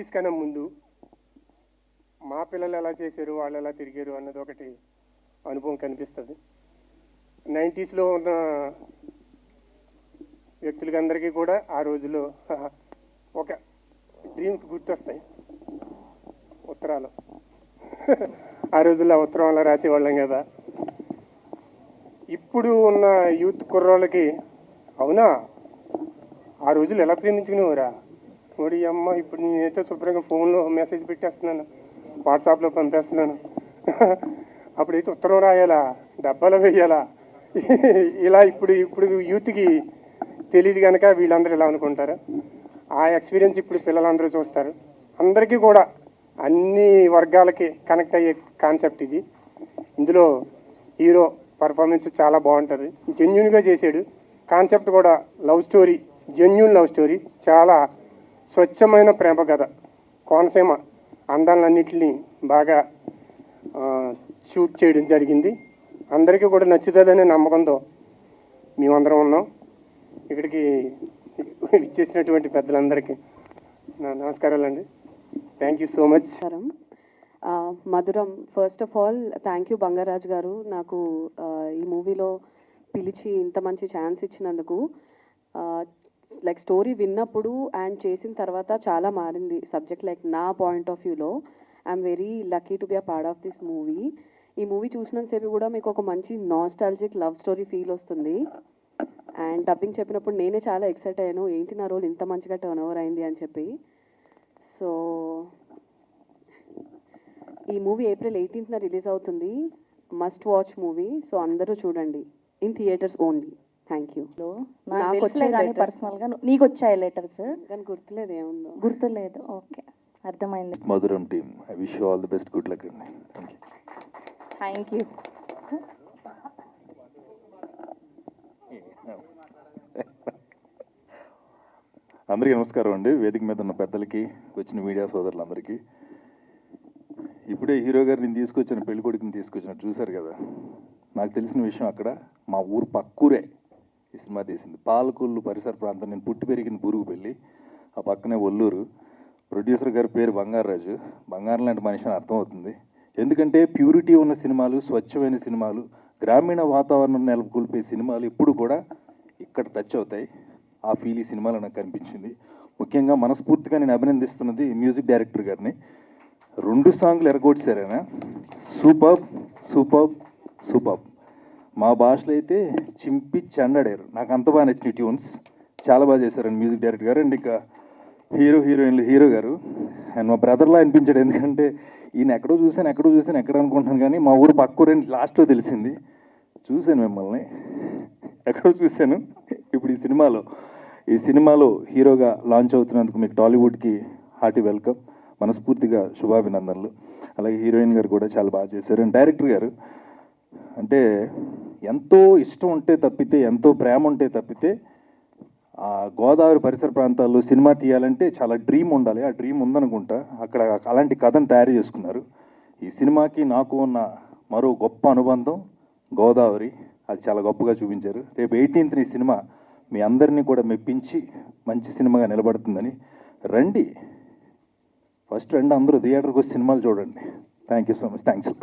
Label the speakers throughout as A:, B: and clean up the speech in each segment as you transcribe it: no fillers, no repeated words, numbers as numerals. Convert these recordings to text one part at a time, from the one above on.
A: 90s కన్నా ముందు మా పిల్లలు ఎలా చేశారు, వాళ్ళు ఎలా తిరిగారు అన్నది ఒకటి అనుభవం కనిపిస్తుంది. 90sలో ఉన్న వ్యక్తులకందరికీ కూడా ఆ రోజుల్లో ఒక డ్రీమ్స్ గుర్తొస్తాయి. ఉత్తరాలు ఆ రోజుల్లో ఉత్తరం అలా రాసేవాళ్ళం కదా. ఇప్పుడు ఉన్న యూత్ కుర్రోళ్ళకి అవునా ఆ రోజులు ఎలా ప్రేమించుకునేవారా ఓడి అమ్మ, ఇప్పుడు నేనైతే శుభ్రంగా ఫోన్లో మెసేజ్ పెట్టేస్తున్నాను, వాట్సాప్లో పంపేస్తున్నాను. అప్పుడైతే ఉత్తరం రాయాలా, డబ్బాలో వేయాలా, ఇలా ఇప్పుడు యూత్కి తెలియదు కనుక వీళ్ళందరూ ఇలా అనుకుంటారు. ఆ ఎక్స్పీరియన్స్ ఇప్పుడు పిల్లలందరూ చూస్తారు. అందరికీ కూడా అన్ని వర్గాలకి కనెక్ట్ అయ్యే కాన్సెప్ట్ ఇది. ఇందులో హీరో పర్ఫార్మెన్స్ చాలా బాగుంటుంది, జెన్యున్గా చేశాడు. కాన్సెప్ట్ కూడా love story, genuine love story, చాలా స్వచ్ఛమైన ప్రేమ కథ. కోనసీమ అందాలన్నింటినీ బాగా షూట్ చేయడం జరిగింది. అందరికీ కూడా నచ్చుతుందనే నమ్మకంతో మేమందరం ఉన్నాం. ఇక్కడికి ఇచ్చేసినటువంటి పెద్దలందరికీ నా నమస్కారాలండి. Thank you so much.
B: Madhuram, first of all thank you Bangaraju గారు, నాకు ఈ మూవీలో పిలిచి ఇంత మంచి ఛాన్స్ ఇచ్చినందుకు. లైక్ స్టోరీ విన్నప్పుడు అండ్ చేసిన తర్వాత చాలా మారింది సబ్జెక్ట్. లైక్ నా పాయింట్ ఆఫ్ వ్యూలో I'm very lucky to be a part of this movie. ఈ మూవీ చూసినంతసేపు కూడా మీకు ఒక మంచి నాస్టాలజిక్ లవ్ స్టోరీ ఫీల్ వస్తుంది. అండ్ డబ్బింగ్ చెప్పినప్పుడు నేనే చాలా ఎక్సైట్ అయ్యాను, ఏంటి నా రోల్ ఇంత మంచిగా టర్న్ ఓవర్ అయింది అని చెప్పి. సో ఈ మూవీ April 18th రిలీజ్ అవుతుంది. Must watch movie. సో అందరూ చూడండి, in theatres only. Thank you.
C: నాకు వచ్చాయి పర్సనల్గా, నీకు వచ్చాయి లెటర్స్?
B: దాని గుర్తులేదు, ఏముందో
C: గుర్తులేదు. ఓకే, అర్థమైంది.
D: Madhuram team, I wish you all the best, good luck అండి.
C: Thank you.
D: అందరికీ నమస్కారం అండి. వేదిక మీద ఉన్న పెద్దలకి, వచ్చిన మీడియా సోదరులందరికీ. ఇప్పుడే హీరో గారు నేను తీసుకొచ్చిన పెళ్లి కొడుకుని తీసుకొచ్చిన చూశారు కదా. నాకు తెలిసిన విషయం, అక్కడ మా ఊరు పక్కూరే ఈ సినిమా తీసింది. పాలకొల్లు పరిసర ప్రాంతం. నేను పుట్టి పెరిగిన బూరుగుపల్లి, ఆ పక్కనే ఒల్లూరు. ప్రొడ్యూసర్ గారి పేరు బంగారాజు. బంగారం లాంటి మనిషి అని అర్థమవుతుంది. ఎందుకంటే ప్యూరిటీ ఉన్న సినిమాలు, స్వచ్ఛమైన సినిమాలు, గ్రామీణ వాతావరణం నెలకొల్పే సినిమాలు ఎప్పుడు కూడా ఇక్కడ టచ్ అవుతాయి. ఆ ఫీల్ ఈ సినిమాలో నాకు కనిపించింది. ముఖ్యంగా మనస్ఫూర్తిగా నేను అభినందిస్తున్నది మ్యూజిక్ డైరెక్టర్ గారిని. 2 సాంగ్లు ఎరగొట్టారైనా సూపర్ సూపర్ సూపర్. మా భాషలో అయితే చింపి చెండాడారు. నాకు అంత బాగా నచ్చిన ట్యూన్స్ చాలా బాగా చేశారండి మ్యూజిక్ డైరెక్టర్ గారు. అండ్ ఇక హీరోయిన్లు, హీరో గారు అండ్ మా బ్రదర్లా అనిపించాడు. ఎందుకంటే ఈయన ఎక్కడో చూశాను ఎక్కడ అనుకుంటున్నాను, కానీ మా ఊరు పక్కూరని లాస్ట్లో తెలిసింది. చూశాను మిమ్మల్ని, ఎక్కడో చూశాను. ఇప్పుడు ఈ సినిమాలో హీరోగా లాంచ్ అవుతున్నందుకు మీకు టాలీవుడ్కి హార్టీ వెల్కమ్, మనస్ఫూర్తిగా శుభాభినందనలు. అలాగే హీరోయిన్ గారు కూడా చాలా బాగా చేశారు. అండ్ డైరెక్టర్ గారు అంటే ఎంతో ఇష్టం ఉంటే తప్పితే, ఎంతో ప్రేమ ఉంటే తప్పితే, ఆ గోదావరి పరిసర ప్రాంతాల్లో సినిమా తీయాలంటే చాలా డ్రీమ్ ఉండాలి. ఆ డ్రీమ్ ఉందనుకుంటా. అక్కడ అలాంటి కథను తయారు చేసుకున్నారు. ఈ సినిమాకి నాకు ఉన్న మరో గొప్ప అనుబంధం గోదావరి. అది చాలా గొప్పగా చూపించారు. రేపు 18th ఈ సినిమా మీ అందరినీ కూడా మెప్పించి మంచి సినిమాగా నిలబడుతుందని. రండి, ఫస్ట్ రండి, అందరూ థియేటర్కి వచ్చి సినిమాలు చూడండి. Thank you so much. Thanks.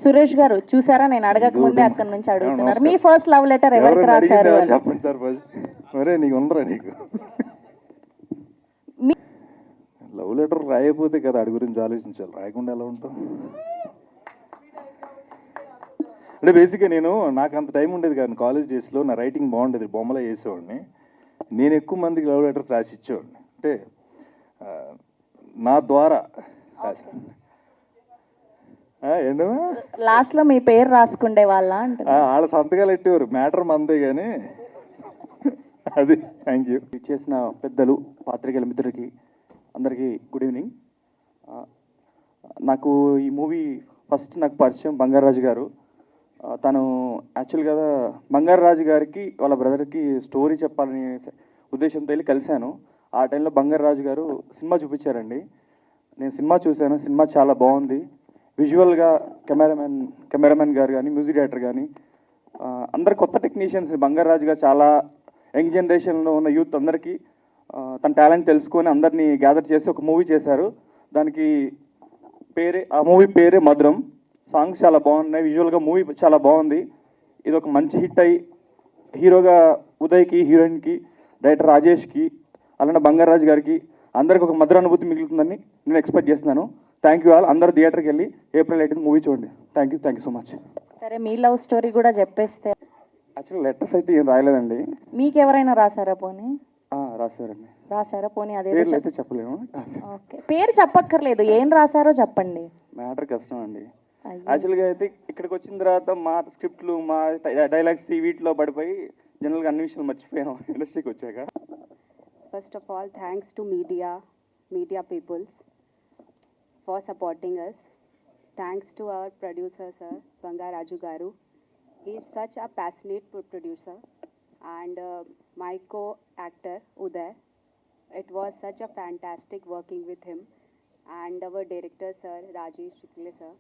C: Suresh గారు చూసారా, నేను అడగక ముందే అక్కడ నుంచి అడుగుతున్నారు, మీ ఫస్ట్ లవ్ లెటర్ ఎవరికి రాశారు?
D: చెప్పండి సార్ ఫస్ట్. మరే నీకు ఉండరా, నీకు లవ్ లెటర్ రాయకపోతే కదా వాడి గురించి ఆలోచించాలి, రాయకుండా ఎలా ఉంటాం? అంటే బేసిక్గా నాకు అంత టైం ఉండేది కాదు. కాలేజ్ డేస్లో నా రైటింగ్ బాగుండేది, బొమ్మలో వేసేవాడిని. నేను ఎక్కువ మందికి లవ్ లెటర్స్ రాసి ఇచ్చేవాడిని. అంటే నా ద్వారా ఏంటమ్మా
C: లాస్ట్లో మీ పేరు రాసుకుండే వాళ్ళ అంటే
D: వాళ్ళ సంతకాలు ఎట్టేవారు, మ్యాటర్ మందే కానీ అది. Thank you.
E: చేసిన పెద్దలు, పాత్రికేయుల మిత్రులకి అందరికీ గుడ్ ఈవినింగ్. నాకు ఈ మూవీ ఫస్ట్ నాకు పరిచయం బంగారాజు గారు. తను యాక్చువల్గా బంగారాజు గారికి వాళ్ళ బ్రదర్కి స్టోరీ చెప్పాలనే ఉద్దేశంతో వెళ్ళి కలిశాను. ఆ టైంలో బంగారాజు గారు సినిమా చూపించారండి. నేను సినిమా చూశాను. సినిమా చాలా బాగుంది. విజువల్గా కెమెరామెన్ గారు కానీ, మ్యూజిక్ డైరెక్టర్ కానీ అందరు కొత్త టెక్నీషియన్స్. బంగారాజు గారు చాలా యంగ్ జనరేషన్లో ఉన్న యూత్ అందరికీ తన టాలెంట్ తెలుసుకొని అందరినీ గ్యాదర్ చేసి ఒక మూవీ చేశారు. దానికి ఆ మూవీ పేరే మధురం. సాంగ్స్ చాలా బాగున్నాయి, విజువల్గా మూవీ చాలా బాగుంది. ఇది ఒక మంచి హిట్ అయ్యి హీరోగా ఉదయ్కి, హీరోయిన్కి, డైరెక్టర్ రాజేష్కి, అలానే బంగారాజు గారికి అందరికి ఒక మధుర అనుభూతి మిగులుతుందని నేను ఎక్స్పెక్ట్ చేస్తున్నాను. Thank you all. అందరూ థియేటర్కి వెళ్ళి April 18 మూవీ చూడండి. Thank you so much.
C: సరే, మీ లవ్ స్టోరీ కూడా చెప్పేస్తే.
E: యాక్చువల్ లెటర్స్ అయితే ఏం రాయలేదండి.
C: మీకు ఎవరైనా రాసారా పోనీ?
E: రాశారండి.
C: రాసారా పోనీ? అదే
E: పేర్లు అయితే చెప్పలేము.
C: ఓకే, పేరు చెప్పక్కర్లేదు, ఏం రాసారో చెప్పండి.
E: మ్యాటర్ కష్టం అండి.
C: అయ్యో.
E: యాక్చువల్గా అయితే ఇక్కడికి వచ్చిన తర్వాత మా స్క్రిప్ట్లు, మా డైలాగ్స్ వీటిలో పడిపోయి జనరల్గా అన్ని విషయాలు మర్చిపోయాను ఇండస్ట్రీకి వచ్చాక.
B: First of all, thanks to media peoples for supporting us. Thanks to our producer, sir, Bangaraju Garu. He is such a passionate producer. And my co-actor, Uday. It was such a fantastic working with him. And our director, sir, Rajesh Shukla, sir.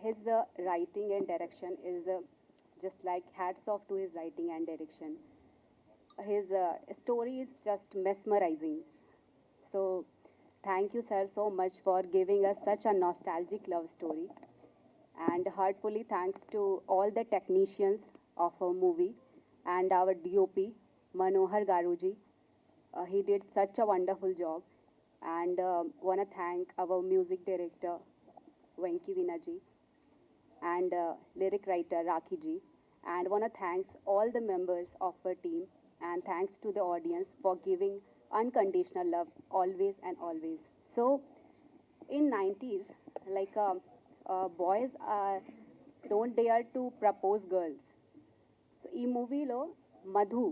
B: His writing and direction is just like hats off to his writing and direction. His story is just mesmerizing. So thank you, sir, so much for giving us such a nostalgic love story. And heartfully thanks to all the technicians of our movie and our DOP, Manohar Garuji. He did such a wonderful job. And want to thank our music director, Venki Vinaji, and lyric writer, Rakhi ji. And want to thank all the members of our team. And thanks to the audience for giving unconditional love always and always. So in 90s, like boys don't dare to propose girls. So ee movie lo Madhu,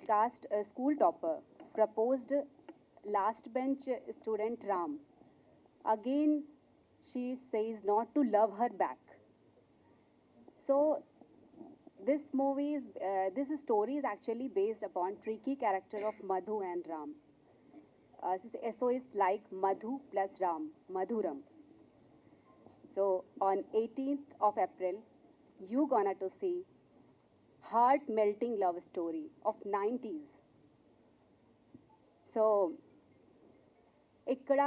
B: class school topper, proposed last bench student Ram. Again she says not to love her back. So this story is actually based upon tricky character of Madhu and Ram. So it's like Madhu plus Ram, Madhuram. So on 18th of April, you gonna to see heart-melting love story of 90s. So ఇక్కడ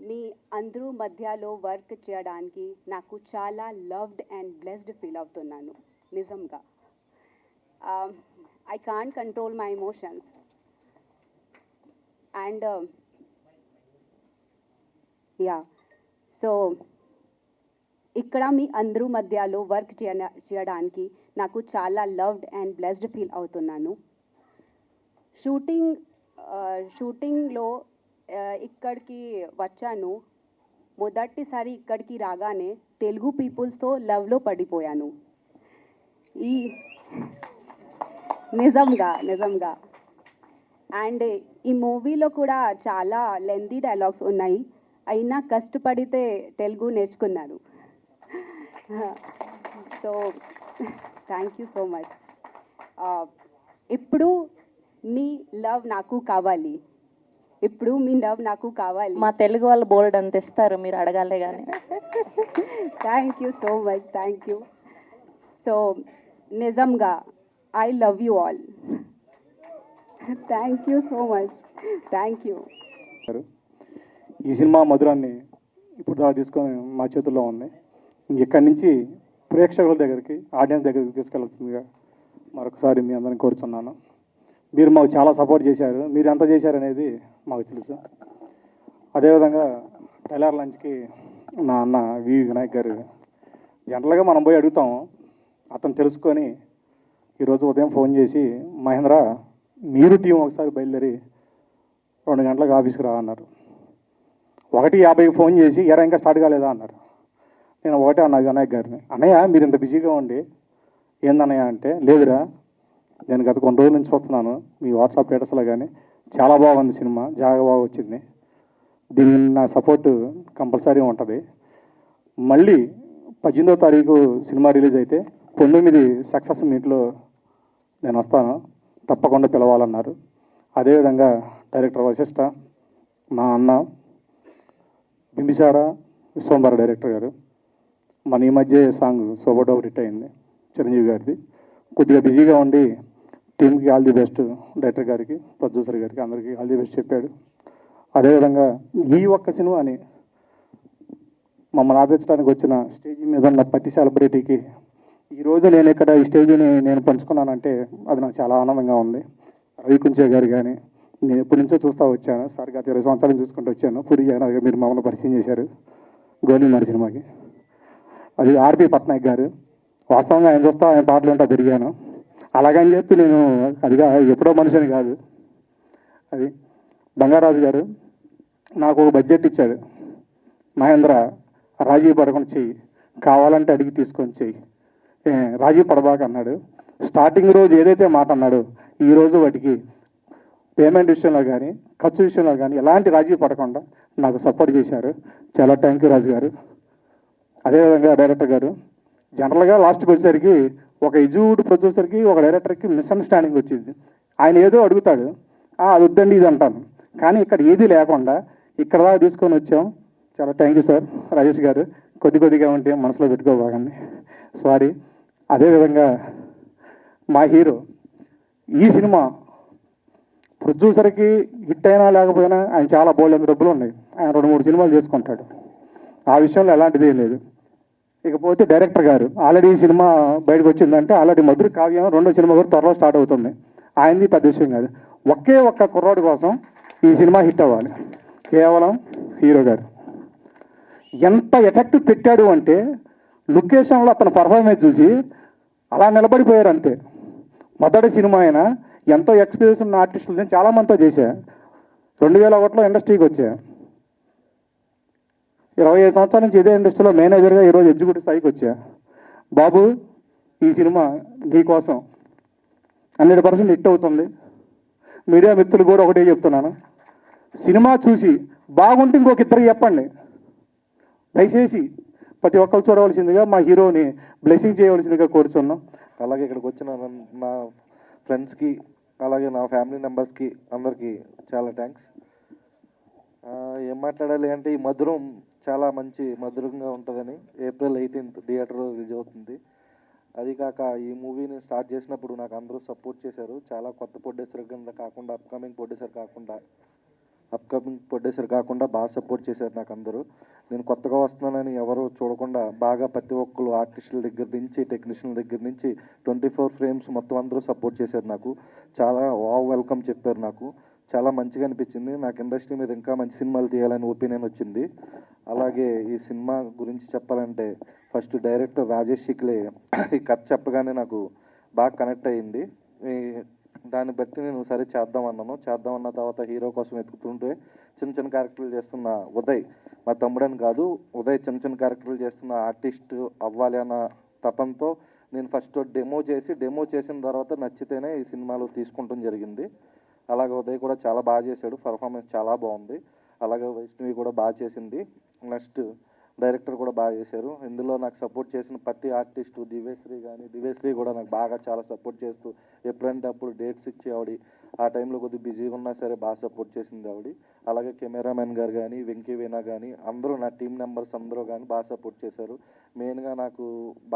B: మీ అందరూ మధ్యలో work చేయడానికి నాకు చాలా loved and blessed feel అవుతున్నాను నిజంగా. I can't control my emotions. And yeah, so ఇక్కడ మీ అందరూ మధ్యలో వర్క్ చేయడానికి నాకు చాలా లవ్డ్ అండ్ బ్లెస్డ్ ఫీల్ అవుతున్నాను. షూటింగ్లో ఇక్కడికి వచ్చాను. మొదటిసారి ఇక్కడికి రాగానే తెలుగు పీపుల్స్తో లవ్లో పడిపోయాను. ఈ నిజంగా అండ్ ఈ మూవీలో కూడా చాలా లెంతీ డైలాగ్స్ ఉన్నాయి, అయినా కష్టపడితే తెలుగు నేర్చుకున్నాను. So thank you so much. ఇప్పుడు మీ లవ్ నాకు కావాలి.
C: మా తెలుగు వాళ్ళు బోల్డ్ అంత ఇస్తారు, మీరు అడగాలే కానీ.
B: Thank you so much, thank you. So నిజంగా I love you all. Thank you so much, thank you.
F: ఈ సినిమా మధురాన్ని ఇప్పుడు దాకా తీసుకొని మా చేతుల్లో ఉంది. ఇక్కడి నుంచి ప్రేక్షకుల దగ్గరికి, ఆడియన్స్ దగ్గరికి తీసుకెళ్తుందిగా మరొకసారి మీ అందరిని కోరుతున్నాను. మీరు మాకు చాలా సపోర్ట్ చేశారు. మీరు ఎంత చేశారనేది మాకు తెలుసు. అదేవిధంగా టైలర్ లంచ్కి నా అన్న వి వినాయక్ గారు, జనరల్గా మనం పోయి అడుగుతాం, అతను తెలుసుకొని ఈరోజు ఉదయం ఫోన్ చేసి, మహేంద్ర మీరు టీం ఒకసారి బయలుదేరి 2 గంటలకు ఆఫీస్కి రా అన్నారు. 1:50కి ఫోన్ చేసి ఎరా ఇంకా స్టార్ట్ కాలేదా అన్నారు. నేను ఒకటే అన్నా వినాయక్ గారిని, అన్నయ్య మీరు ఇంత బిజీగా ఉండి ఏందన్నయ్య అంటే, లేదురా నేను గత కొన్ని రోజుల నుంచి వస్తున్నాను మీ వాట్సాప్ స్టేటస్లో, కానీ చాలా బాగుంది సినిమా, చాలా బాగా వచ్చింది, దీనికి నా సపోర్టు కంపల్సరీ ఉంటుంది. మళ్ళీ 18వ తారీఖు సినిమా రిలీజ్ అయితే 19 సక్సెస్ మీట్లో నేను వస్తాను, తప్పకుండా పిలవాలన్నారు. అదేవిధంగా డైరెక్టర్ వశిష్ఠ, మా అన్న బింబిసార విశ్వంబర డైరెక్టర్ గారు, మన ఈ మధ్య సాంగ్ సోబోడో హిట్ అయింది చిరంజీవి గారిది, కొద్దిగా బిజీగా ఉండి టీమ్కి ఆల్ ది బెస్ట్, డైరెక్టర్ గారికి, ప్రొడ్యూసర్ గారికి, అందరికీ ఆల్ ది బెస్ట్ చెప్పాడు. అదేవిధంగా ఈ ఒక్క సినిమాని మమ్మల్ని ఆదరించడానికి వచ్చిన స్టేజ్ మీద ఉన్న ప్రతి సెలబ్రిటీకి ఈరోజు నేను ఇక్కడ ఈ స్టేజ్ని నేను పంచుకున్నానంటే అది నాకు చాలా ఆనందంగా ఉంది. రవికుంచే గారు కానీ, నేను ఎప్పటి నుంచో చూస్తూ వచ్చాను సార్, గత 20 సంవత్సరాలు చూసుకుంటూ వచ్చాను. పూరి జగన్నాథ్ గారు మీరు మమ్మల్ని పరిచయం చేశారు గోలీమారి సినిమాకి. అది ఆర్పి పట్నాయక్ గారు, వాస్తవంగా ఆయన చూస్తా ఆయన పాటలు ఉంటా తిరిగాను. అలాగని చెప్పి నేను అదిగా ఎప్పుడో మనిషిని కాదు. అది బంగారాజు గారు నాకు ఒక బడ్జెట్ ఇచ్చాడు, మహేంద్ర రాజీ పడకుండా చెయ్యి, కావాలంటే అడిగి తీసుకొని చెయ్యి, రాజీ పడబాక అన్నాడు. స్టార్టింగ్ రోజు ఏదైతే మాట అన్నాడో ఈరోజు వాటికి పేమెంట్ విషయంలో కానీ ఖర్చు విషయంలో కానీ ఎలాంటి రాజీ పడకుండా నాకు సపోర్ట్ చేశారు. చాలా థ్యాంక్ యూ రాజు గారు. అదేవిధంగా డైరెక్టర్ గారు, జనరల్గా లాస్ట్కి వచ్చేసరికి ఒక ఎగ్జిక్యూటివ్ ప్రొడ్యూసర్కి ఒక డైరెక్టర్కి మిస్అండర్స్టాండింగ్ వచ్చింది. ఆయన ఏదో అడుగుతాడు, అది వద్దండి ఇది అంటాను, కానీ ఇక్కడ ఏది లేకుండా ఇక్కడ దాకా తీసుకొని వచ్చాం. చాలా థ్యాంక్ యూ సార్. రాజేష్ గారు, కొద్దిగా ఉంటే మనసులో పెట్టుకోబాగండి, సారీ. అదేవిధంగా మా హీరో ఈ సినిమా ప్రొడ్యూసర్కి హిట్ అయినా లేకపోయినా ఆయన చాలా బోల్డ్ డబ్బులు ఉన్నాయి, ఆయన 2-3 సినిమాలు చేసుకుంటాడు, ఆ విషయంలో ఎలాంటిది ఏం లేదు. ఇకపోతే డైరెక్టర్ గారు ఆల్రెడీ ఈ సినిమా బయటకు వచ్చిందంటే ఆల్రెడీ మధుర కావ్యం 2వ సినిమా కూడా త్వరలో స్టార్ట్ అవుతుంది. ఆయనది పెద్ద విషయం కాదు, ఒకే ఒక్క కుర్రాడు కోసం ఈ సినిమా హిట్ అవ్వాలి, కేవలం హీరో గారు. ఎంత ఎఫెక్ట్ పెట్టాడు అంటే లొకేషన్లో అతను పర్ఫార్మెన్స్ చూసి అలా నిలబడిపోయారు అంతే. మొదటి సినిమా అయినా ఎంతో ఎక్స్పీరియన్స్ ఉన్న ఆర్టిస్టులు నేను చాలామందితో చేశా. 2001లో ఇండస్ట్రీకి వచ్చా, 25 సంవత్సరాల నుంచి ఇదే ఇండస్ట్రీలో మేనేజర్గా ఈరోజు ఎగ్జిక్యూటివ్ స్థాయికి వచ్చా. బాబు, ఈ సినిమా నీకోసం 100% హిట్ అవుతుంది. మీడియా మిత్రులు కూడా ఒకటే చెప్తున్నాను, సినిమా చూసి బాగుంటే ఇంకొక ఇద్దరు చెప్పండి, దయచేసి ప్రతి ఒక్కరు చూడవలసిందిగా మా హీరోని బ్లెస్సింగ్ చేయవలసిందిగా కోరుచున్నాం.
D: అలాగే ఇక్కడికి వచ్చిన నా ఫ్రెండ్స్కి, అలాగే నా ఫ్యామిలీ మెంబర్స్కి అందరికీ చాలా థ్యాంక్స్. ఏం మాట్లాడాలి అంటే ఈ మధురం చాలా మంచి మధురంగా ఉంటుందని. April 18th థియేటర్లో రిలీజ్ అవుతుంది. అది కాక ఈ మూవీని స్టార్ట్ చేసినప్పుడు నాకు అందరూ సపోర్ట్ చేశారు. చాలా కొత్త ప్రొడ్యూసర్ కింద కాకుండా అప్కమింగ్ ప్రొడ్యూసర్ కాకుండా బాగా సపోర్ట్ చేశారు నాకు అందరూ. నేను కొత్తగా వస్తున్నానని ఎవరు చూడకుండా బాగా ప్రతి ఒక్కరు ఆర్టిస్టుల దగ్గర నుంచి టెక్నీషియన్ల దగ్గర నుంచి 24 ఫ్రేమ్స్ మొత్తం అందరూ సపోర్ట్ చేశారు. నాకు చాలా వెల్కమ్ చెప్పారు. నాకు చాలా మంచిగా అనిపించింది. నాకు ఇండస్ట్రీ మీద ఇంకా మంచి సినిమాలు తీయాలని ఒపీనియన్ వచ్చింది. అలాగే ఈ సినిమా గురించి చెప్పాలంటే ఫస్ట్ డైరెక్టర్ రాజేష్ శిక్లే ఈ కథ చెప్పగానే నాకు బాగా కనెక్ట్ అయ్యింది. దాన్ని బట్టి నేను సరే చేద్దామన్న తర్వాత హీరో కోసం వెతుకుతుంటే చిన్న క్యారెక్టర్లు చేస్తున్న ఉదయ్, మా తమ్ముడని కాదు, ఉదయ్ చిన్న క్యారెక్టర్లు చేస్తున్న ఆర్టిస్ట్ అవ్వాలి అన్న తపంతో నేను ఫస్ట్ డెమో చేసిన తర్వాత నచ్చితేనే ఈ సినిమాలో తీసుకుంటాం జరిగింది. అలాగే ఉదయ్ కూడా చాలా బాగా చేశాడు, పర్ఫార్మెన్స్ చాలా బాగుంది. అలాగే వైష్ణవి కూడా బాగా చేసింది. నెక్స్ట్ డైరెక్టర్ కూడా బాగా చేశారు. ఇందులో నాకు సపోర్ట్ చేసిన ప్రతి ఆర్టిస్టు దివ్యశ్రీ కూడా నాకు బాగా చాలా సపోర్ట్ చేస్తూ ఎప్పుడంటే అప్పుడు డేట్స్ ఇచ్చి ఆవిడ ఆ టైంలో కొద్దిగా బిజీగా ఉన్నా సరే బాగా సపోర్ట్ చేసింది ఆవిడ. అలాగే కెమెరామెన్ గారు కానీ, వెంకీ వీణా కానీ, అందరూ నా టీం మెంబర్స్ అందరూ కానీ బాగా సపోర్ట్ చేశారు. మెయిన్గా నాకు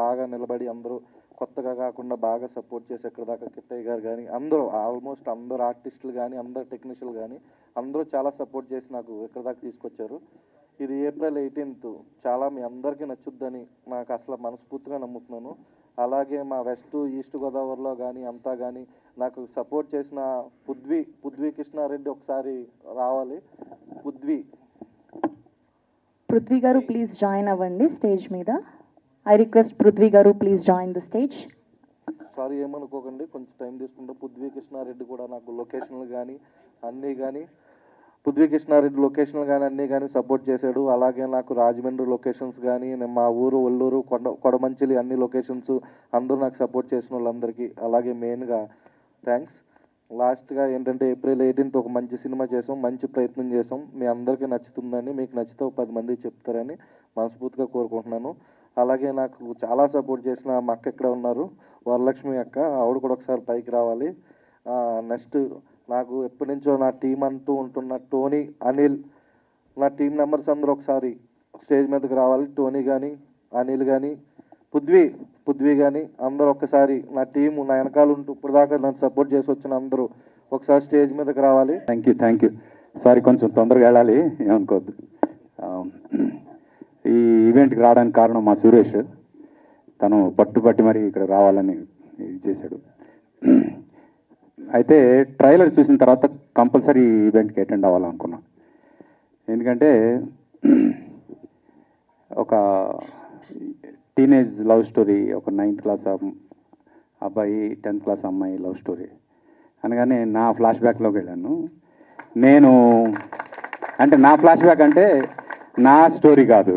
D: బాగా నిలబడి అందరూ కొత్తగా కాకుండా బాగా సపోర్ట్ చేసి ఎక్కడ దాకా కిట్టయ్య గారు కానీ అందరూ ఆల్మోస్ట్ అందరు ఆర్టిస్టులు కానీ అందరు టెక్నీషియన్లు కానీ అందరూ చాలా సపోర్ట్ చేసి నాకు ఎక్కడ దాకా తీసుకొచ్చారు. ఇది April 18th చాలా మీ అందరికీ నచ్చుద్దని నాకు అసలు మనస్ఫూర్తిగా నమ్ముతున్నాను. అలాగే మా వెస్ట్ ఈస్ట్ గోదావరిలో కానీ అంతా కానీ నాకు సపోర్ట్ చేసిన పృథ్వీ కృష్ణారెడ్డి ఒకసారి రావాలి.
C: పృథ్వీ గారు ప్లీజ్ జాయిన్ అవ్వండి స్టేజ్ మీద. ఐ రిక్వెస్ట్ పృథ్వీ గారు please join the stage.
D: Sorry ఏమనుకోకండి, కొంచెం టైం తీసుకుంటే పృథ్వీ కృష్ణారెడ్డి కూడా నాకు లొకేషన్లు కానీ అన్నీ కానీ అన్నీ కానీ సపోర్ట్ చేశాడు. అలాగే నాకు రాజమండ్రి లొకేషన్స్ కానీ మా ఊరు ఒల్లూరు కొడమంచిలి అన్ని లొకేషన్స్ అందరూ నాకు సపోర్ట్ చేసిన వాళ్ళందరికీ అలాగే మెయిన్గా థ్యాంక్స్. లాస్ట్గా ఏంటంటే April 18th ఒక మంచి సినిమా చేసాం, మంచి ప్రయత్నం చేసాం. మీ అందరికీ నచ్చుతుందని, మీకు నచ్చితే 10 మందికి చెప్తారని మనస్ఫూర్తిగా కోరుకుంటున్నాను. అలాగే నాకు చాలా సపోర్ట్ చేసిన మా అక్క ఇక్కడ ఉన్నారు, వరలక్ష్మి అక్క, ఆవిడ కూడా ఒకసారి పైకి రావాలి. నెక్స్ట్ నాకు ఎప్పటి నుంచో నా టీం అంటూ ఉంటున్న టోనీ, అనిల్, నా టీం మెంబర్స్ అందరూ ఒకసారి స్టేజ్ మీదకి రావాలి. టోనీ కానీ, అనిల్ కానీ, పృథ్వీ
G: పృథ్వీ కానీ అందరూ ఒక్కసారి నా టీము నా వెనకాల ఉంటూ ఇప్పుడు దాకా నన్ను సపోర్ట్ చేసి వచ్చిన అందరూ ఒకసారి స్టేజ్ మీదకి రావాలి.
H: థ్యాంక్ యూ సారీ కొంచెం తొందరగా వెళ్ళాలి, ఏమనుకోవద్దు. ఈ ఈవెంట్కి రావడానికి కారణం మా సురేష్, తను పట్టుబట్టి మరి ఇక్కడ రావాలని ఇది చేశాడు. అయితే ట్రైలర్ చూసిన తర్వాత కంపల్సరీ ఈ ఈవెంట్కి అటెండ్ అవ్వాలనుకున్నాను. ఎందుకంటే ఒక టీనేజ్ లవ్ స్టోరీ, ఒక 9th క్లాస్ అబ్బాయి 10th క్లాస్ అమ్మాయి లవ్ స్టోరీ అనగానే నా ఫ్లాష్ బ్యాక్లోకి వెళ్ళాను. నేను అంటే నా ఫ్లాష్ బ్యాక్ అంటే నా స్టోరీ కాదు,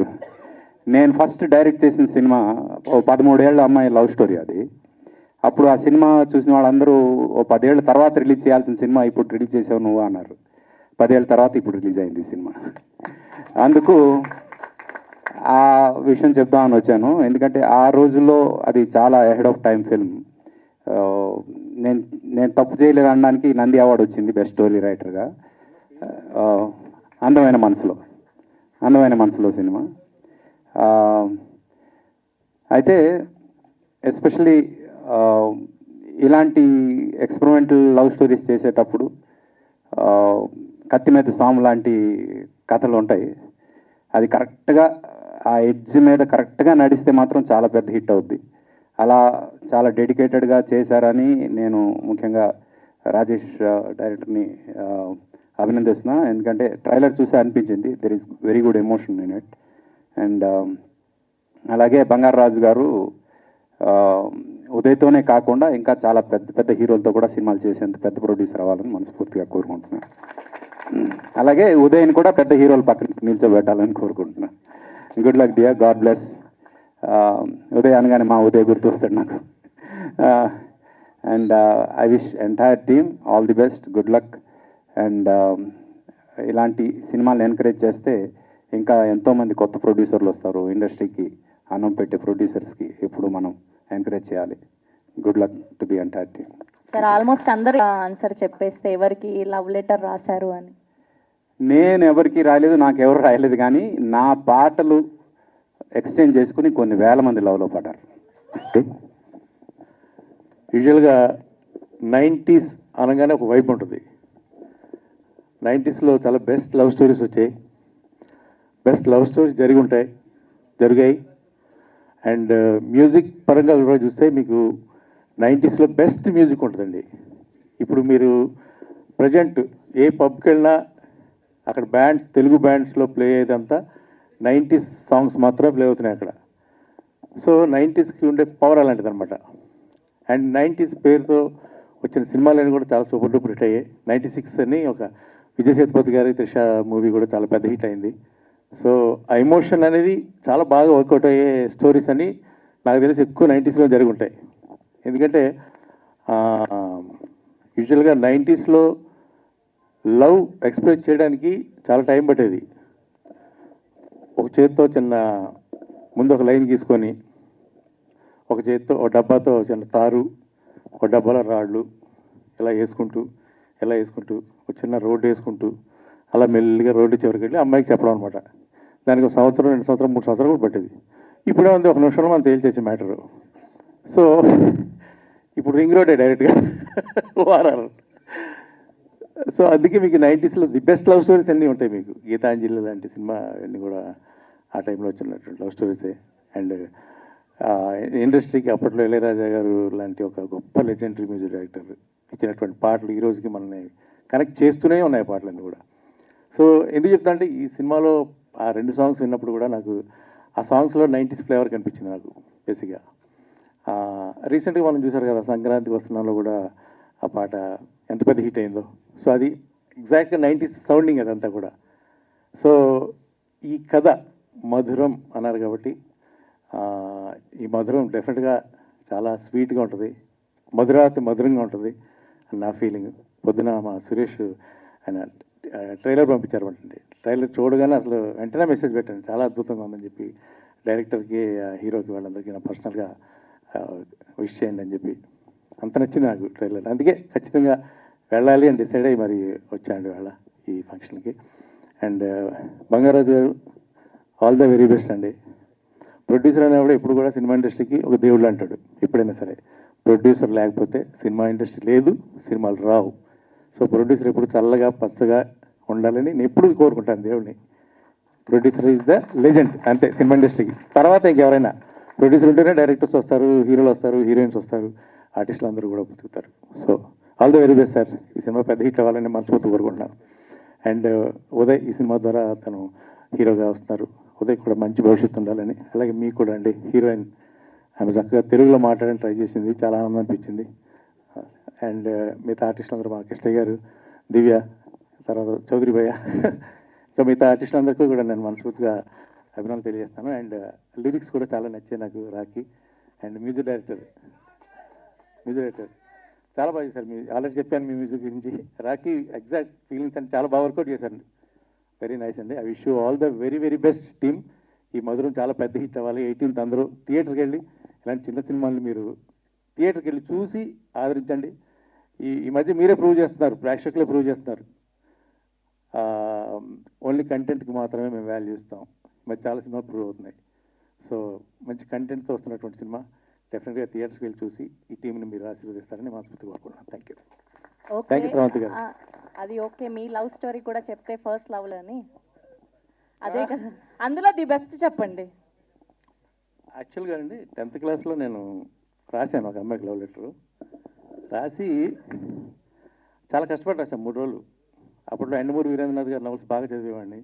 H: నేను ఫస్ట్ డైరెక్ట్ చేసిన సినిమా 13 ఏళ్ళ అమ్మాయి లవ్ స్టోరీ అది. అప్పుడు ఆ సినిమా చూసిన వాళ్ళందరూ 10 ఏళ్ళ తర్వాత రిలీజ్ చేయాల్సిన సినిమా ఇప్పుడు రిలీజ్ చేసావు నువ్వు అన్నారు. 10 ఏళ్ళ తర్వాత ఇప్పుడు రిలీజ్ అయింది ఈ సినిమా. అందుకు ఆ విషయం చెప్దామని వచ్చాను. ఎందుకంటే ఆ రోజుల్లో అది చాలా అహెడ్ ఆఫ్ టైం ఫిల్మ్. నేను తప్పు చేయలేదు అనడానికి నంది అవార్డు వచ్చింది బెస్ట్ స్టోరీ రైటర్గా. అందమైన మనసులో సినిమా. అయితే ఎస్పెషలీ ఇలాంటి ఎక్స్పెరిమెంటల్ లవ్ స్టోరీస్ చేసేటప్పుడు కత్తి మీద సాము లాంటి కథలు ఉంటాయి. అది కరెక్ట్గా ఆ ఎడ్జ్ మీద కరెక్ట్గా నడిస్తే మాత్రం చాలా పెద్ద హిట్ అవుద్ది. అలా చాలా డెడికేటెడ్గా చేశారని నేను ముఖ్యంగా రాజేష్ డైరెక్టర్ని అభినందిస్తున్నా. ఎందుకంటే ట్రైలర్ చూసి అనిపించింది there is very good emotion in it. And అలాగే బంగారు రాజు గారు ఉదయ్తోనే కాకుండా ఇంకా చాలా పెద్ద హీరోలతో కూడా సినిమాలు చేసేంత పెద్ద ప్రొడ్యూసర్ అవ్వాలని మనస్ఫూర్తిగా కోరుకుంటున్నాను. అలాగే ఉదయ్ని కూడా పెద్ద హీరోల పక్కన నిల్చోబెట్టాలని కోరుకుంటున్నాను. Good luck dear, God bless. Uday అనగానే మా ఉదయ్ గుర్తొస్తాడు నాకు. And I wish entire team all the best, good luck. And ఇలాంటి సినిమాలు ఎంకరేజ్ చేస్తే ఇంకా ఎంతోమంది కొత్త ప్రొడ్యూసర్లు వస్తారు. ఇండస్ట్రీకి అన్నం పెట్టే ప్రొడ్యూసర్స్కి ఎప్పుడు మనం ఎంకరేజ్ చేయాలి. Good luck to the entire team.
C: Sir almost అందరు ఆన్సర్ చెప్పేస్తే ఎవరికి లవ్ లెటర్ రాశారు అని.
H: నేను ఎవరికి రాయలేదు, నాకు ఎవరు రాయలేదు, కానీ నా పాటలు ఎక్స్చేంజ్ చేసుకుని కొన్ని వేల మంది లవ్లో పడ్డారు.
F: యూజువల్గా 90s అనగానే ఒక వైబ్ ఉంటుంది. 90sలో చాలా బెస్ట్ లవ్ స్టోరీస్ వచ్చాయి, బెస్ట్ లవ్ స్టోరీస్ జరిగాయి. అండ్ మ్యూజిక్ పరంగా కూడా చూస్తే మీకు 90sలో బెస్ట్ మ్యూజిక్ ఉంటుందండి. ఇప్పుడు మీరు ప్రజెంట్ ఏ పబ్కి వెళ్ళినా అక్కడ బ్యాండ్స్, తెలుగు బ్యాండ్స్లో ప్లే అయ్యేదంతా 90s సాంగ్స్ మాత్రమే ప్లే అవుతున్నాయి అక్కడ. సో 90sకి ఉండే పవర్ అలాంటిది అనమాట. అండ్ 90s పేరుతో వచ్చిన సినిమాలన్నీ కూడా చాలా సూపర్ డూపర్ హిట్ అయ్యాయి. 96 అని ఒక విజయ్ సేతుపతి గారి త్రిష మూవీ కూడా చాలా పెద్ద హిట్ అయింది. సో ఆ ఎమోషన్ అనేది చాలా బాగా వర్కౌట్ అయ్యే స్టోరీస్ అని నాకు తెలిసి ఎక్కువ 90sలో జరిగి ఉంటాయి. ఎందుకంటే యూజువల్గా 90sలో లవ్ ఎక్స్ప్రెస్ చేయడానికి చాలా టైం పట్టేది. ఒక చేత్తో చిన్న ముందు ఒక లైన్ గీసుకొని, ఒక చేత్తో ఒక డబ్బాతో చిన్న తారు, ఒక డబ్బాలో రాళ్ళు ఇలా వేసుకుంటూ ఒక చిన్న రోడ్డు వేసుకుంటూ అలా మెల్లిగా రోడ్డు చివరికి వెళ్ళి అమ్మాయికి చెప్పడం అనమాట. దానికి 1 సంవత్సరం, 2 సంవత్సరం, 3 సంవత్సరాలు కూడా పట్టేది. ఇప్పుడే ఉంది 1 నిమిషంలో మనం తేల్చేసే మ్యాటరు. సో ఇప్పుడు రింగ్ రోడే డైరెక్ట్గా వారారు. సో అందుకే మీకు 90sలో ది బెస్ట్ లవ్ స్టోరీస్ అన్నీ ఉంటాయి. మీకు గీతాంజలి లాంటి సినిమా అన్నీ కూడా ఆ టైంలో వచ్చినటువంటి లవ్ స్టోరీసే. అండ్ ఇండస్ట్రీకి అప్పట్లో ఇళయరాజా గారు లాంటి ఒక గొప్ప లెజెండరీ మ్యూజిక్ డైరెక్టర్ ఇచ్చినటువంటి పాటలు ఈ రోజుకి మనల్ని కనెక్ట్ చేస్తూనే ఉన్నాయి పాటలన్నీ కూడా. సో ఎందుకు చెప్తా అంటే ఈ సినిమాలో ఆ 2 సాంగ్స్ విన్నప్పుడు కూడా నాకు ఆ సాంగ్స్లో 90s ఫ్లేవర్ కనిపించింది నాకు బేసిక్గా. రీసెంట్గా మనం చూసారు కదా సంక్రాంతి వస్తున్నాలో కూడా ఆ పాట ఎంత పెద్ద హిట్ అయిందో. సో అది ఎగ్జాక్ట్గా 90s సౌండింగ్ అదంతా కూడా. సో ఈ కథ మధురం అన్నారు కాబట్టి ఈ మధురం డెఫినెట్గా చాలా స్వీట్గా ఉంటుంది, మధురంగా ఉంటుంది అని నా ఫీలింగ్. పొద్దున మా సురేష్ ఆయన ట్రైలర్ పంపించారన్నమాట. ట్రైలర్ చూడగానే అసలు వెంటనే మెసేజ్ పెట్టాను, చాలా అద్భుతంగా ఉందని చెప్పి డైరెక్టర్కి, హీరోకి, వాళ్ళందరికీ నా పర్సనల్గా విష్ చేయండి అని చెప్పి. అంత నచ్చింది నాకు ట్రైలర్. అందుకే ఖచ్చితంగా వెళ్ళాలి అని డిసైడ్ అయ్యి మరి వచ్చాను వాళ్ళ ఈ ఫంక్షన్కి. అండ్ బంగారాజు గారు ఆల్ ద వెరీ బెస్ట్ అండి.
H: ప్రొడ్యూసర్ అనేవాడు ఎప్పుడు కూడా సినిమా ఇండస్ట్రీకి ఒక దేవుడు అంటాడు ఎప్పుడైనా సరే. ప్రొడ్యూసర్ లేకపోతే సినిమా ఇండస్ట్రీ లేదు, సినిమాలు రావు. సో ప్రొడ్యూసర్ ఎప్పుడు చల్లగా పచ్చగా ఉండాలని నేను ఎప్పుడు కోరుకుంటాను దేవుడిని. ప్రొడ్యూసర్ ఈజ్ ద లెజెండ్ అంతే సినిమా ఇండస్ట్రీకి. తర్వాత ఇంకెవరైనా ప్రొడ్యూసర్ ఉంటేనే డైరెక్టర్స్ వస్తారు, హీరోలు వస్తారు, హీరోయిన్స్ వస్తారు, ఆర్టిస్టులు అందరూ కూడా బతుకుతారు. So all the very best sir. ఈ సినిమా పెద్ద హిట్ అవ్వాలని మనస్ఫూర్తి కోరుకుంటున్నాను. అండ్ ఉదయ్ ఈ సినిమా ద్వారా తను హీరోగా వస్తున్నారు. ఉదయ్ కూడా మంచి భవిష్యత్తు ఉండాలని. అలాగే మీకు కూడా అండి, హీరోయిన్ ఆమె చక్కగా తెలుగులో మాట్లాడడానికి ట్రై చేసింది, చాలా ఆనందం అనిపించింది. అండ్ మిగతా ఆర్టిస్టులు అందరూ మా కృష్ణ గారు, దివ్య, తర్వాత చౌదరి భయ్య, ఇంకా మిగతా ఆర్టిస్టులు అందరికీ కూడా నేను మనస్ఫూర్తిగా అభినందనలు తెలియజేస్తాను. అండ్ లిరిక్స్ కూడా చాలా నచ్చాయి నాకు రాకి. అండ్ మ్యూజిక్ డైరెక్టర్ చాలా బాగా చేశారు. మీ ఆల్రెడీ చెప్పాను మీ మ్యూజిక్ గురించి. రాకి ఎగ్జాక్ట్ ఫీలింగ్స్ అని చాలా బాగా వర్కౌట్ చేశారు. వెరీ నైస్ అండి. I wish you all the very very best team. ఈ మధురం చాలా పెద్ద హిట్ అవ్వాలి. 18th అందరూ థియేటర్కి వెళ్ళి ఇలాంటి చిన్న సినిమాలు మీరు థియేటర్కి వెళ్ళి చూసి ఆదరించండి. ఈ మధ్య మీరే ప్రూవ్ చేస్తున్నారు, ప్రేక్షకులే ప్రూవ్ చేస్తున్నారు. ఓన్లీ కంటెంట్కి మాత్రమే మేము వాల్యూ ఇస్తాం. మరి చాలా సినిమాలు ప్రూవ్ అవుతున్నాయి. సో మంచి కంటెంట్తో వస్తున్నటువంటి సినిమా డెఫినెట్గా థియేటర్స్కి వెళ్ళి చూసి ఈ టీంని మీరు ఆశీర్వదిస్తారని మనస్ఫూర్తిగా కోరుకుంటున్నాను. Thank you. థ్యాంక్ యూ ప్రవంతి గారు.
C: అది ఓకే, మీ లవ్ స్టోరీ కూడా చెప్తే ఫస్ట్ లవ్ అని అదే కదా, అందులో ది బెస్ట్ చెప్పండి.
H: యాక్చువల్గా అండి 10th క్లాస్లో నేను రాశాను ఒక అమ్మాయికి లవ్ లెటరు. రాసి చాలా కష్టపడి రాశాను 3 రోజులు. అప్పట్లో ఎండమూరి వీరేంద్రనాథ్ గారి నవల్స్ బాగా చదివేవాడిని.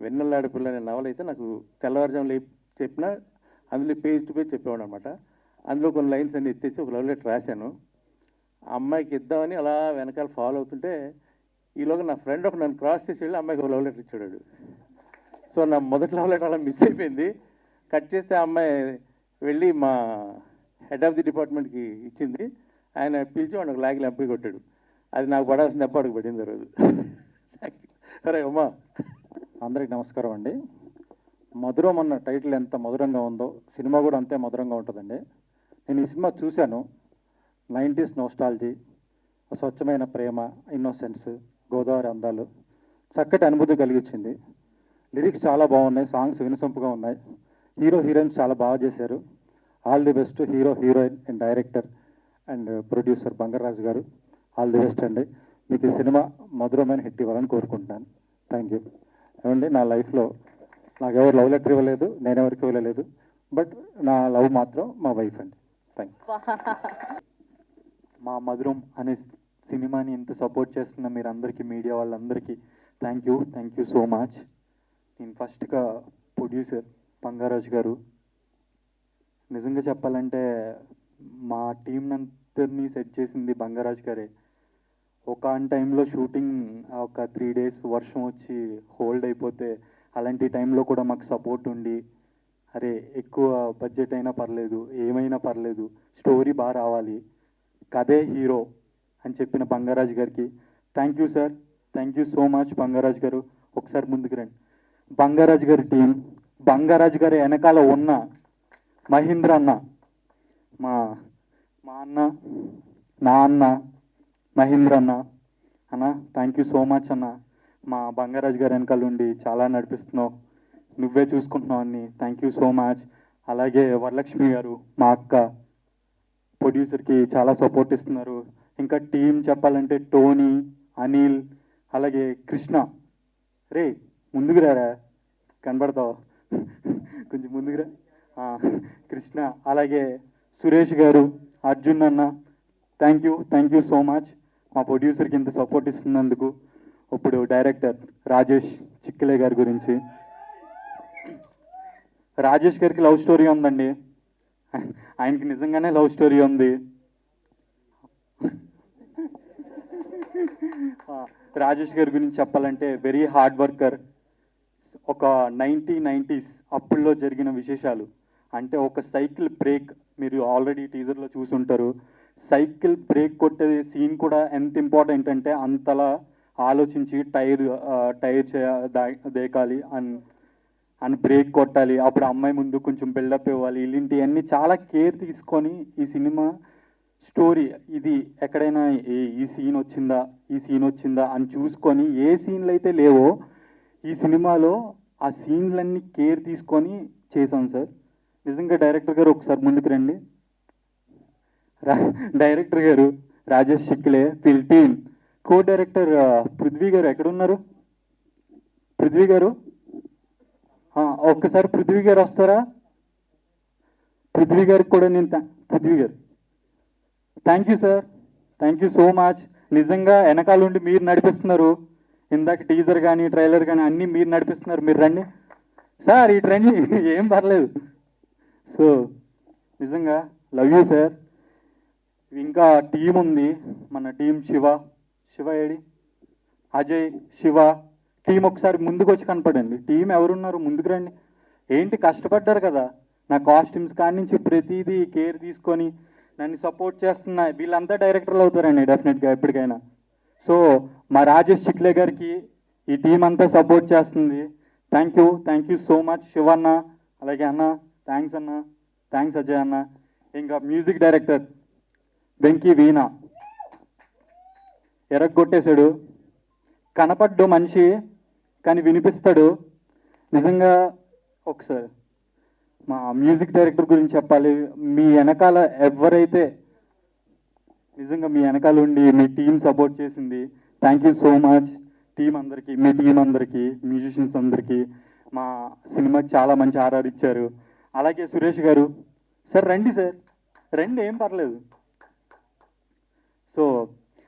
H: వెన్నెల్లాడి పిల్ల అనే నవల అయితే నాకు తెల్లవారుజాములు చెప్పినా అందులో పేజ్ టు పేజ్ చెప్పేవాడు అనమాట. అందులో కొన్ని లైన్స్ అన్ని ఎత్తేసి ఒక లవ్ లెటర్ రాశాను. ఆ అమ్మాయికి ఇద్దామని అలా వెనకాల ఫాలో అవుతుంటే ఈలోగా నా ఫ్రెండ్ ఒక నన్ను క్రాస్ చేసి వెళ్ళి అమ్మాయికి ఒక లవ్ లెటర్ ఇచ్చాడు. సో నా మొదటి లవ్ లెటర్ అలా మిస్ అయిపోయింది. కట్ చేస్తే ఆ అమ్మాయి వెళ్ళి మా హెడ్ ఆఫ్ ది డిపార్ట్మెంట్కి ఇచ్చింది. ఆయన పిలిచి వాడు ఒక లాగి లంపి కొట్టాడు. అది నాకు పడాల్సిన దెబ్బ అడుగు పడింది ఆ రోజు. సరే అమ్మా.
F: అందరికి నమస్కారం అండి. మధురం అన్న టైటిల్ ఎంత మధురంగా ఉందో సినిమా కూడా అంతే మధురంగా ఉంటుందండి. నేను ఈ సినిమా చూశాను. 90s నోస్టాలజీ, స్వచ్ఛమైన ప్రేమ, ఇన్నోసెన్స్, గోదావరి అందాలు, చక్కటి అనుభూతి కలిగించింది. లిరిక్స్ చాలా బాగున్నాయి, సాంగ్స్ వినసొంపుగా ఉన్నాయి, హీరో హీరోయిన్స్ చాలా బాగా చేశారు. All the best hero heroine and director and producer Bangaraju గారు. ఆల్ ది బెస్ట్ అండి. మీకు ఈ సినిమా మధురమైన హిట్ ఇవ్వాలని కోరుకుంటున్నాను. Thank you. ఏమండి, నా లైఫ్లో నాకు ఎవరు లవ్ లెటర్ ఇవ్వలేదు, నేను ఎవరికి ఇవ్వలేదు. బట్ నా లవ్ మాత్రం మా వైఫ్ అండి. Thank you.
I: మా మధురం అనే సినిమాని ఇంత సపోర్ట్ చేస్తున్న మీరందరికీ, మీడియా వాళ్ళందరికీ థ్యాంక్ యూ సో మచ్. నేను ఫస్ట్గా ప్రొడ్యూసర్ బంగారాజు గారు, నిజంగా చెప్పాలంటే మా టీం అందరినీ సెట్ చేసింది బంగారాజు గారే. ఒక ఆన్ టైంలో షూటింగ్ ఒక 3 days వర్షం వచ్చి హోల్డ్ అయిపోతే అలాంటి టైంలో కూడా మాకు సపోర్ట్ ఉండి, అరే ఎక్కువ బడ్జెట్ అయినా పర్లేదు, ఏమైనా పర్లేదు, స్టోరీ బాగా రావాలి, కథే హీరో అని చెప్పిన బంగారాజు గారికి thank you sir. Thank you so much Bangaraju గారు. ఒకసారి ముందుకు రండి. బంగారాజు గారి టీం, బంగారాజు గారి వెనకాల ఉన్న మహేంద్ర అన్న, మా అన్న, నా అన్న మహేంద్ర అన్న థ్యాంక్ యూ సో మచ్ అన్న. మా బంగారాజు గారి వెనకాల ఉండి చాలా నడిపిస్తున్నావు, నువ్వే చూసుకుంటున్నావు అన్ని. Thank you so much. అలాగే వరలక్ష్మి గారు, మా అక్క, ప్రొడ్యూసర్కి చాలా సపోర్ట్ ఇస్తున్నారు. ఇంకా టీం చెప్పాలంటే టోనీ, అనిల్, అలాగే కృష్ణ. రే ముందుకు రారా, కనబడతావు, కొంచెం ముందుకురా. కృష్ణ, అలాగే సురేష్ గారు, అర్జున్ అన్న, థ్యాంక్ యూ సో మచ్ మా ప్రొడ్యూసర్కి ఇంత సపోర్ట్ ఇస్తున్నందుకు. ఇప్పుడు డైరెక్టర్ రాజేష్ చిక్కలే గారి గురించి, రాజేష్ గారికి లవ్ స్టోరీ ఉందండి. ఆయనకి నిజంగానే లవ్ స్టోరీ ఉంది. రాజేష్ గారి గురించి చెప్పాలంటే వెరీ హార్డ్ వర్కర్. ఒక 1990s అప్పుల్లో జరిగిన విశేషాలు అంటే ఒక సైకిల్ బ్రేక్, మీరు ఆల్రెడీ టీజర్లో చూసుంటారు. సైకిల్ బ్రేక్ కొట్టే సీన్ కూడా ఎంత ఇంపార్టెంట్ అంటే అంతలా ఆలోచించి టైర్ దేకాలి అని బ్రేక్ కొట్టాలి, అప్పుడు అమ్మాయి ముందు కొంచెం బిల్డప్ ఇవ్వాలి, ఇలాంటివన్నీ చాలా కేర్ తీసుకొని ఈ సినిమా స్టోరీ ఇది ఎక్కడైనా ఈ సీన్ వచ్చిందా అని చూసుకొని ఏ సీన్లు అయితే లేవో ఈ సినిమాలో ఆ సీన్లన్నీ కేర్ తీసుకొని చేశాం సార్. నిజంగా డైరెక్టర్ గారు ఒకసారి ముందుకు రండి. డైరెక్టర్ గారు రాజేష్ శిక్లే, ఫిల్ టీమ్, కో డైరెక్టర్ పృథ్వీ గారు ఎక్కడున్నారు? పృథ్వీ గారు ఒక్కసారి పృథ్వీ గారు వస్తారా? పృథ్వీ గారికి కూడా నేను పృథ్వీ గారు thank you sir, thank you so much. నిజంగా వెనకాల ఉండి మీరు నడిపిస్తున్నారు. ఇందాక టీజర్ కానీ ట్రైలర్ కానీ అన్నీ మీరు నడిపిస్తున్నారు. మీరు రండి సార్, ఇటు రండి, ఏం పర్లేదు. సో నిజంగా లవ్ యూ సార్. ఇంకా టీం ఉంది, మన team Shiva AD, Ajay, Shiva team ఒకసారి ముందుకు వచ్చి కనపడండి. టీం ఎవరున్నారు ముందుకు రండి. ఏంటి కష్టపడ్డారు కదా, నా కాస్ట్యూమ్స్ కాడి నుంచి ప్రతిదీ కేర్ తీసుకొని నన్ను సపోర్ట్ చేస్తున్న వీళ్ళంతా డైరెక్టర్లు అవుతారండి డెఫినెట్గా ఎప్పటికైనా. సో మా రాజేష్ చిక్లే గారికి ఈ టీం అంతా సపోర్ట్ చేస్తుంది. Thank you so much Shivanna, అలాగే అన్న థ్యాంక్స్ అన్న, థ్యాంక్స్ అజయ్ అన్న. ఇంకా మ్యూజిక్ డైరెక్టర్ వెంకీ వీణ ఎరగొట్టేశాడు. కనపడ్డు మనిషి కానీ వినిపిస్తాడు. నిజంగా ఒకసారి మా మ్యూజిక్ డైరెక్టర్ గురించి చెప్పాలి. మీ వెనకాల ఎవరైతే నిజంగా మీ వెనకాల ఉండి మీ టీం సపోర్ట్ చేసింది, thank you so much team అందరికీ, మీ టీం అందరికీ, మ్యూజిషియన్స్ అందరికీ. మా సినిమాకి చాలా మంచి ఆర్ఆర్ ఇచ్చారు. అలాగే సురేష్ గారు సార్ రండి సార్, రండి ఏం పర్లేదు. సో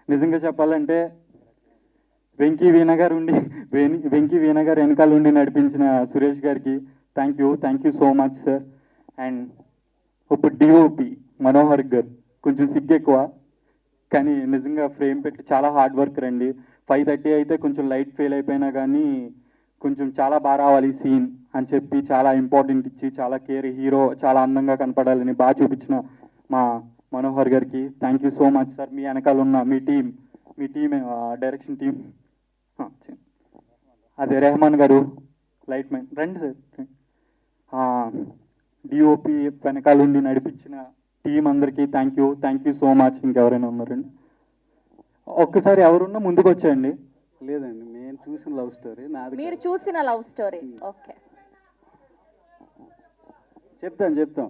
I: నిజంగా చెప్పాలంటే వెంకీ వీణ గారు వెనకాల ఉండి నడిపించిన సురేష్ గారికి thank you so much sir. And ఇప్పుడు డిఓపి మనోహర్ గారు కొంచెం సిగ్గు ఎక్కువ, కానీ నిజంగా ఫ్రేమ్ పెట్టి చాలా హార్డ్ వర్క్ రండి. 5:30 అయితే కొంచెం లైట్ ఫెయిల్ అయిపోయినా కానీ కొంచెం చాలా బాగా రావాలి సీన్ అని చెప్పి చాలా ఇంపార్టెంట్ ఇచ్చి చాలా కేర్, హీరో చాలా అందంగా కనపడాలని బాగా చూపించిన మా మనోహర్ గారికి thank you so much sir. మీ వెనకాల ఉన్న మీ టీం డైరెక్షన్ టీం, అదే రెహమాన్ గారు లైట్ మ్యాన్ రండి సార్. డిఓపి వెనకాల ఉండి నడిపించిన టీం అందరికీ థ్యాంక్ యూ సో మచ్. ఇంకెవరైనా ఉన్నారండి? ఒక్కసారి ఎవరున్నా ముందుకు వచ్చేయండి.
H: లేదండి, నేను చూసిన లవ్ స్టోరీ నాది.
C: మీరు చూసిన లవ్ స్టోరీ, ఓకే.
H: చెప్తాం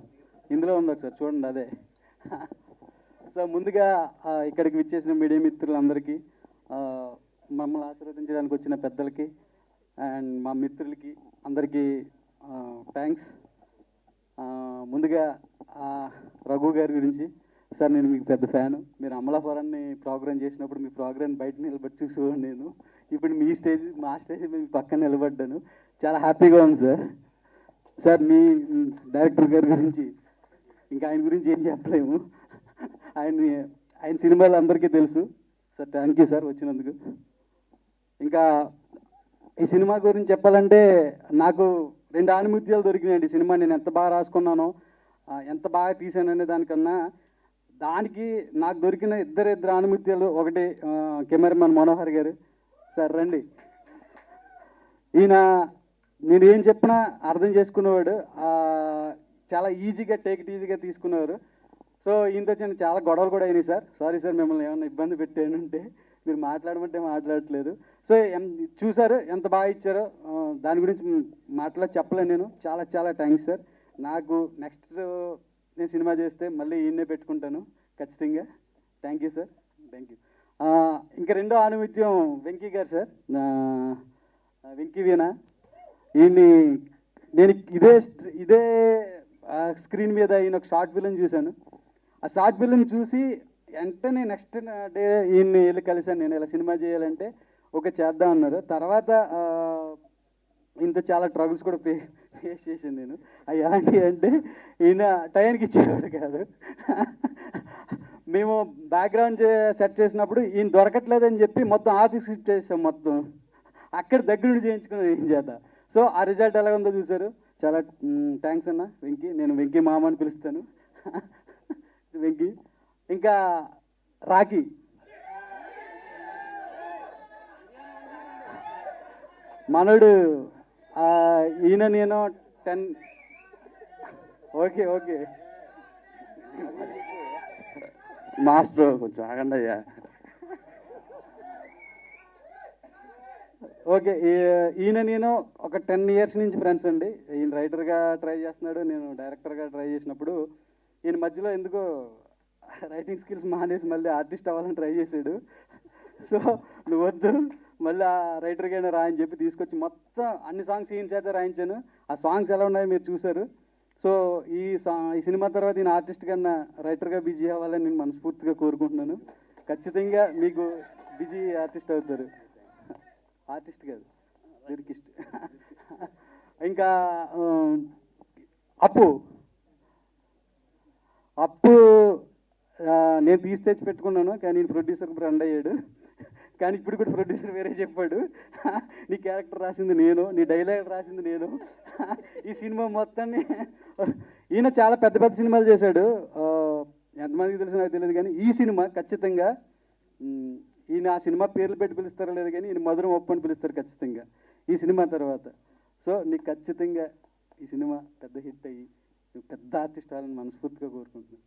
H: ఇందులో ఉంది, ఒకసారి చూడండి అదే. సో ముందుగా ఇక్కడికి విచ్చేసిన మీడియా మిత్రులందరికీ, మమ్మల్ని ఆశీర్వదించడానికి వచ్చిన పెద్దలకి అండ్ మా మిత్రులకి అందరికీ థ్యాంక్స్. ముందుగా రఘు గారి గురించి సార్, నేను మీకు పెద్ద ఫ్యాను. మీరు అమలాపురాన్ని ప్రోగ్రామ్ చేసినప్పుడు మీ ప్రోగ్రామ్ బయట నిలబడి చూసేవాడు నేను. ఇప్పుడు మా స్టేజ్ మీ పక్కన నిలబడ్డాను, చాలా హ్యాపీగా ఉంది సార్. సార్ మీ డైరెక్టర్ గారి గురించి ఇంకా ఆయన గురించి ఏం చెప్పలేము, ఆయన సినిమాలు అందరికీ తెలుసు సార్. థ్యాంక్ యూ సార్ వచ్చినందుకు. ఇంకా ఈ సినిమా గురించి చెప్పాలంటే నాకు 2 ఆణిముత్యాలు దొరికినాయండి. సినిమా నేను ఎంత బాగా రాసుకున్నానో, ఎంత బాగా తీసాననే దానికన్నా దానికి నాకు దొరికిన ఇద్దరు ఆణిముత్యాలు. ఒకటి కెమెరామెన్ మనోహర్ గారు సార్, రండి. ఈయన నేను ఏం చెప్పినా అర్థం చేసుకునేవాడు, చాలా ఈజీగా టేక్ ఇట్ ఈజీగా తీసుకునేవారు. సో ఈయనతో చాలా గొడవలు కూడా అయినాయి సార్. సారీ సార్, మిమ్మల్ని ఏమైనా ఇబ్బంది పెట్టానంటే, మీరు మాట్లాడమంటే మాట్లాడట్లేదు. సో చూసారు ఎంత బాగా ఇచ్చారో, దాని గురించి చెప్పలేను నేను. చాలా థ్యాంక్స్ సార్. నాకు నెక్స్ట్ నేను సినిమా చేస్తే మళ్ళీ ఈయన్నే పెట్టుకుంటాను ఖచ్చితంగా. Thank you sir, thank you. ఇంకా రెండో ఆణిముత్యం వెంకీ గారు సార్, వెంకీ వీణ. ఈయన్ని నేను ఇదే స్క్రీన్ మీద ఈయన ఒక షార్ట్ ఫిల్మ్ చూశాను. ఆ షార్ట్ ఫిల్మ్ చూసి వెంటనే నెక్స్ట్ డే ఈయన్ని వెళ్ళి కలిశాను. నేను ఇలా సినిమా చేయాలంటే ఓకే చేద్దాం అన్నారు. తర్వాత ఇంత చాలా ట్రబుల్స్ కూడా ఫేస్ చేశాను నేను. అవి ఎలాంటి అంటే, ఈయన టైంకి ఇచ్చేవాడు కాదు. మేము బ్యాక్గ్రౌండ్ సెట్ చేసినప్పుడు ఈయన దొరకట్లేదని చెప్పి మొత్తం ఆఫీస్ షిఫ్ట్ చేసాం, మొత్తం అక్కడ దగ్గర నుండి చేయించుకున్నాను ఈయన చేత. సో ఆ రిజల్ట్ ఎలా ఉందో చూసారు. చాలా థ్యాంక్స్ అన్న వెంకీ. నేను వెంకీ మామ అని పిలుస్తాను. వెంకీ. ఇంకా రాఖీ, మనోడు. ఈయన నేను 10 ఓకే మాస్టర్ కొంచెం ఆగండి అయ్యా.
J: ఓకే ఈయన నేను ఒక 10 ఇయర్స్ నుంచి ఫ్రెండ్స్ అండి. ఈయన రైటర్గా ట్రై చేస్తున్నాడు, నేను డైరెక్టర్గా ట్రై చేసినప్పుడు ఈయన మధ్యలో ఎందుకో రైటింగ్ స్కిల్స్ మానేసి మళ్ళీ ఆర్టిస్ట్ అవ్వాలని ట్రై చేశాడు. సో నువ్వు వద్దు, మళ్ళీ ఆ రైటర్గానే రా అని చెప్పి తీసుకొచ్చి మొత్తం అన్ని సాంగ్స్ ఈయన చేత రాయించాను. ఆ సాంగ్స్ ఎలా ఉన్నాయో మీరు చూశారు. సో ఈ సినిమా తర్వాత ఈయన ఆర్టిస్ట్ కన్నా రైటర్గా బిజీ అవ్వాలని నేను మనస్ఫూర్తిగా కోరుకుంటున్నాను. ఖచ్చితంగా మీకు బిజీ ఆర్టిస్ట్ అవుతారు. ఆర్టిస్ట్ కాదు, లిరికిస్ట్. ఇంకా అప్పు నేను తీసి తెచ్చి పెట్టుకున్నాను, కానీ నేను ప్రొడ్యూసర్కి ఫ్రెండ్ అయ్యాడు. కానీ ఇప్పుడు కూడా ప్రొడ్యూసర్ వేరే చెప్పాడు, నీ క్యారెక్టర్ రాసింది నేను, నీ డైలాగ్ రాసింది నేను. ఈ సినిమా మొత్తాన్ని ఈయన చాలా పెద్ద పెద్ద సినిమాలు చేశాడు, ఎంతమందికి తెలుసు నాకు తెలియదు. కానీ ఈ సినిమా ఖచ్చితంగా ఈయన ఆ సినిమా పేర్లు పెట్టి పిలుస్తారో లేదు, కానీ ఈయన మధురం ఒప్పు అని పిలుస్తారు ఖచ్చితంగా ఈ సినిమా తర్వాత. సో నీకు ఖచ్చితంగా ఈ సినిమా పెద్ద హిట్ అయ్యి నువ్వు పెద్ద ఆర్టిస్ట్ అవ్వాలని మనస్ఫూర్తిగా కోరుకుంటున్నాను.